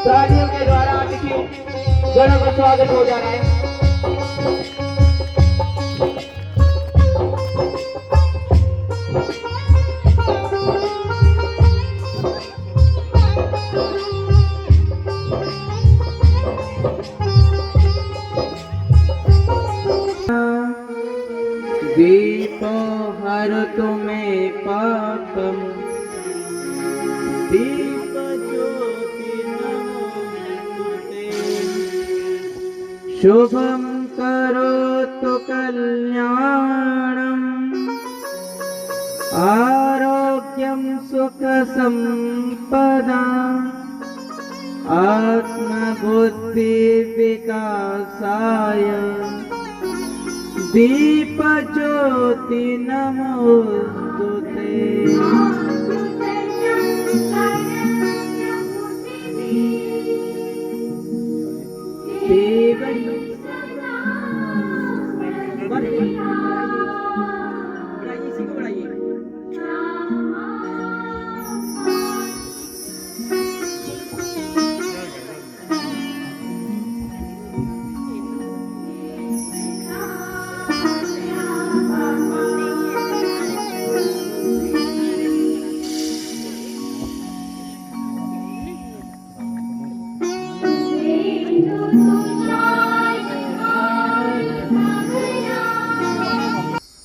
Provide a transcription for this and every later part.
तालियों के द्वारा अतिथि गणों का स्वागत हो जा रहा है। दीपो हरतु मे पापम दीप ज्योति नमोस्तुते शुभं करोतु कल्याणं आरोग्यं सुख संपदा आत्मबुद्धि विकासाय दीप ज्योति नमोस्तुते।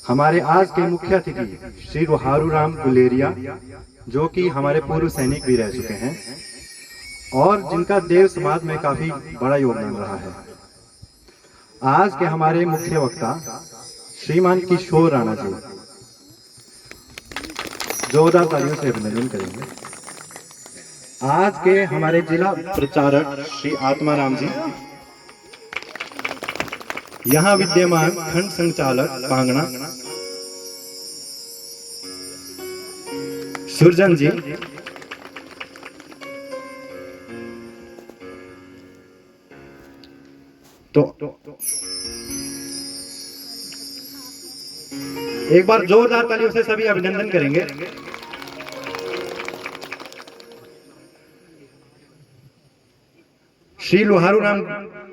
हमारे आज के मुख्य अतिथि श्री लोहारू गुलेरिया, जो कि हमारे पूर्व सैनिक भी रह चुके हैं और जिनका देव समाज में काफी बड़ा योगदान रहा है। आज के हमारे मुख्य वक्ता श्रीमान किशोर राणा जी, जोरदार तालियों से अभिनंदन करेंगे। आज के हमारे जिला प्रचारक श्री आत्माराम जी, यहाँ विद्यमान खंड संचालक पांगणा सुरजन जी, तो एक बार जोरदार तालियों से सभी अभिनंदन करेंगे। श्री लोहारू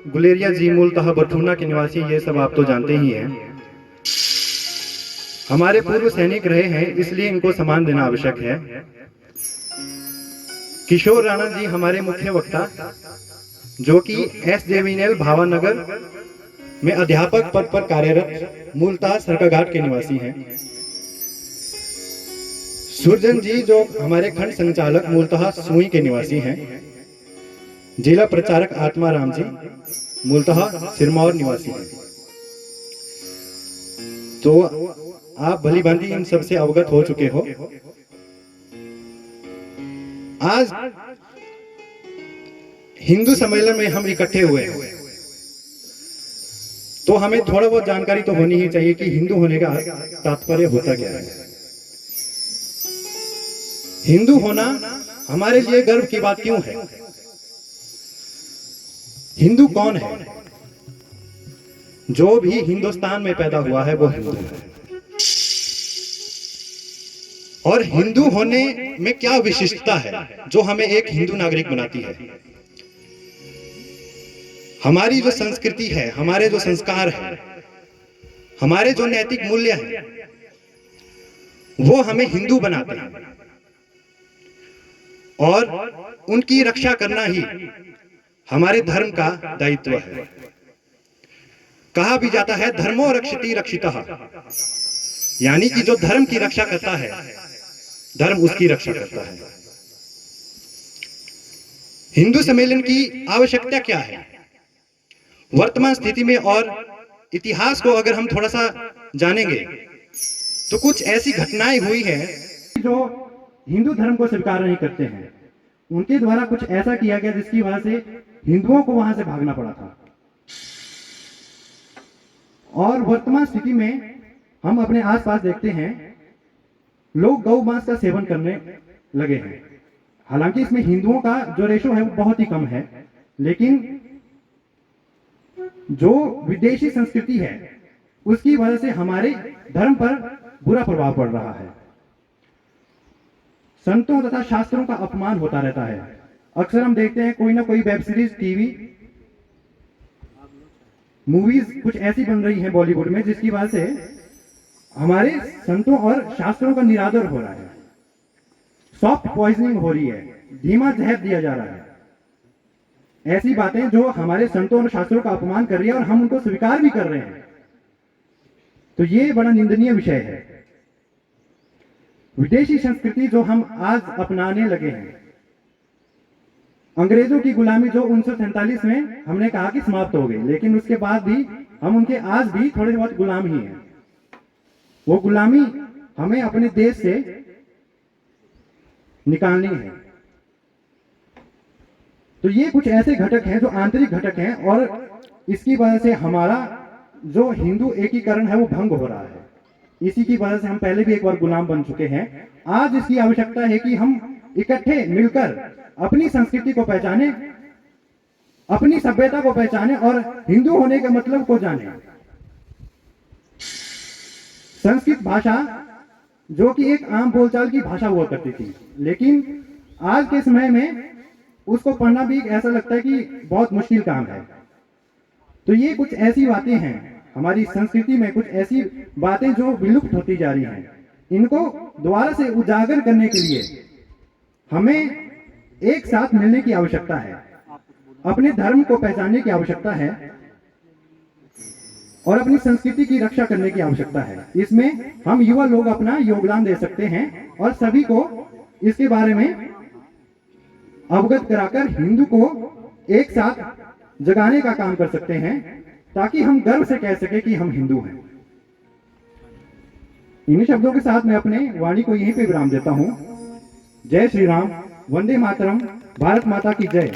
गुलेरिया जी मूलतः बठूना के निवासी, ये सब आप तो जानते ही हैं। हमारे पूर्व सैनिक रहे हैं, इसलिए इनको सम्मान देना आवश्यक है। किशोर राणा जी हमारे मुख्य वक्ता, जो कि SJVNL भावानगर में अध्यापक पद पर कार्यरत, मूलतः सरकाघाट के निवासी हैं। सुरजन जी जो हमारे खंड संचालक, मूलतः सुई के निवासी हैं। जिला प्रचारक आत्माराम जी मूलतः सिरमौर निवासी हैं। तो आप भली भांति इन सबसे अवगत हो चुके हो। आज हिंदू सम्मेलन में हम इकट्ठे हुए हैं, तो हमें थोड़ा बहुत जानकारी तो होनी ही चाहिए कि हिंदू होने का तात्पर्य होता क्या है। हिंदू होना हमारे लिए गर्व की बात क्यों है? हिंदू कौन है? जो भी हिंदुस्तान में पैदा हुआ है वो हिंदू है। और हिंदू होने में क्या विशिष्टता है जो हमें एक हिंदू नागरिक बनाती है? हमारी जो संस्कृति है, हमारे जो संस्कार है, हमारे जो नैतिक मूल्य हैं, वो हमें हिंदू बनाते हैं और उनकी रक्षा करना ही हमारे धर्म का दायित्व है। कहा भी जाता है धर्मो रक्षति रक्षितः, यानी कि जो धर्म की रक्षा करता है, धर्म उसकी रक्षा करता है। हिंदू सम्मेलन की आवश्यकता क्या है? वर्तमान स्थिति में और इतिहास को अगर हम थोड़ा सा जानेंगे तो कुछ ऐसी घटनाएं हुई हैं जो हिंदू धर्म को स्वीकार नहीं करते हैं। उनके द्वारा कुछ ऐसा किया गया जिसकी वजह से हिंदुओं को वहां से भागना पड़ा था। और वर्तमान स्थिति में हम अपने आसपास देखते हैं लोग गौ मांस का सेवन करने लगे हैं। हालांकि इसमें हिंदुओं का जो रेशो है वो बहुत ही कम है, लेकिन जो विदेशी संस्कृति है उसकी वजह से हमारे धर्म पर बुरा प्रभाव पड़ रहा है। संतों तथा शास्त्रों का अपमान होता रहता है। अक्सर हम देखते हैं कोई ना कोई वेब सीरीज, टीवी, मूवीज कुछ ऐसी बन रही हैं बॉलीवुड में जिसकी वजह से हमारे संतों और शास्त्रों का निरादर हो रहा है, सॉफ्ट पॉइजनिंग हो रही है, धीमा जहर दिया जा रहा है। ऐसी बातें जो हमारे संतों और शास्त्रों का अपमान कर रही है और हम उनको स्वीकार भी कर रहे हैं, तो ये बड़ा निंदनीय विषय है। विदेशी संस्कृति जो हम आज अपनाने लगे हैं, अंग्रेजों की गुलामी जो 1947 में हमने कहा कि समाप्त हो गई, लेकिन उसके बाद भी हम उनके आज भी थोड़े बहुत गुलाम ही हैं। वो गुलामी हमें अपने देश से निकालनी है। तो ये कुछ ऐसे घटक हैं जो आंतरिक घटक हैं और इसकी वजह से हमारा जो हिंदू एकीकरण है वो भंग हो रहा है। इसी की वजह से हम पहले भी एक बार गुलाम बन चुके हैं। आज इसकी आवश्यकता है कि हम इकट्ठे मिलकर अपनी संस्कृति को पहचाने, अपनी सभ्यता को पहचाने और हिंदू होने के मतलब को जाने। संस्कृत भाषा जो कि एक आम बोलचाल की भाषा हुआ करती थी, लेकिन आज के समय में उसको पढ़ना भी ऐसा लगता है कि बहुत मुश्किल काम है। तो ये कुछ ऐसी बातें हैं हमारी संस्कृति में, कुछ ऐसी बातें जो विलुप्त होती जा रही हैं। इनको दोबारा से उजागर करने के लिए हमें एक साथ मिलने की आवश्यकता है, अपने धर्म को पहचानने की आवश्यकता है और अपनी संस्कृति की रक्षा करने की आवश्यकता है। इसमें हम युवा लोग अपना योगदान दे सकते हैं और सभी को इसके बारे में अवगत कराकर हिंदू को एक साथ जगाने का काम कर सकते हैं, ताकि हम गर्व से कह सके कि हम हिंदू हैं। इन्हीं शब्दों के साथ मैं अपने वाणी को यहीं पे विराम देता हूं। जय श्री राम, वंदे मातरम, भारत माता की जय।